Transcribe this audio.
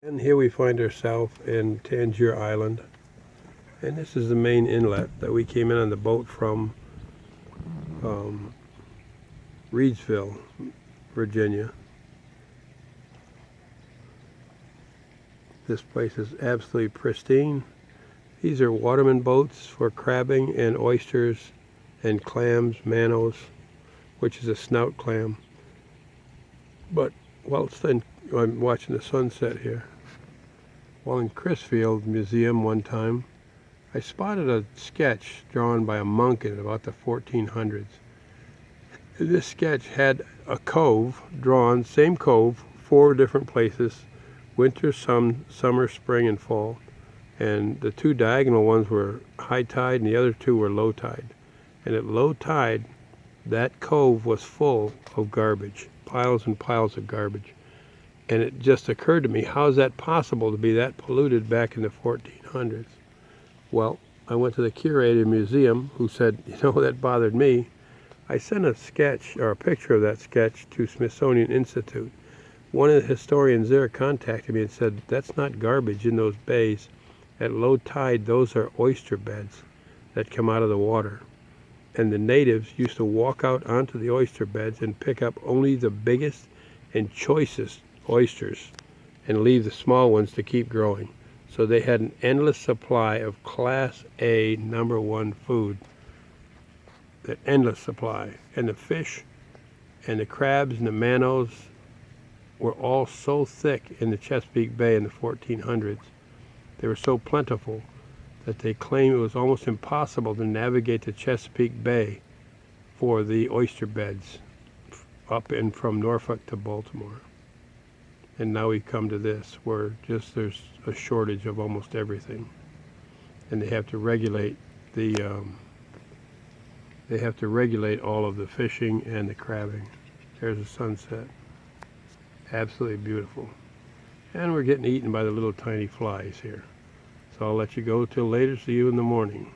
And here we find ourselves in Tangier Island, and this is the main inlet that we came in on the boat from Reedsville, Virginia. This place is absolutely pristine. These are waterman boats for crabbing and oysters and clams, minnows, which is a snout clam. But whilst I'm watching the sunset here, while in Crisfield Museum one time, I spotted a sketch drawn by a monk in about the 1400s. This sketch had a cove drawn, same cove, 4 different places, winter, summer, spring, and fall. And the 2 diagonal ones were high tide and the other 2 were low tide. And at low tide, that cove was full of garbage, piles and piles of garbage. And it just occurred to me, how is that possible to be that polluted back in the 1400s? Well, I went to the curator of the museum, who said, that bothered me. I sent a sketch, or a picture of that sketch, to Smithsonian Institute. One of the historians there contacted me and said, that's not garbage in those bays. At low tide, those are oyster beds that come out of the water. And the natives used to walk out onto the oyster beds and pick up only the biggest and choicest oysters and leave the small ones to keep growing. So they had an endless supply of Class A #1 food. That endless supply. And the fish and the crabs and the minnows were all so thick in the Chesapeake Bay in the 1400s. They were so plentiful that they claimed it was almost impossible to navigate the Chesapeake Bay for the oyster beds up and from Norfolk to Baltimore. And now we come to this, where just there's a shortage of almost everything, and they have to regulate all of the fishing and the crabbing. There's a sunset, absolutely beautiful, and we're getting eaten by the little tiny flies here. So I'll let you go till later. See you in the morning.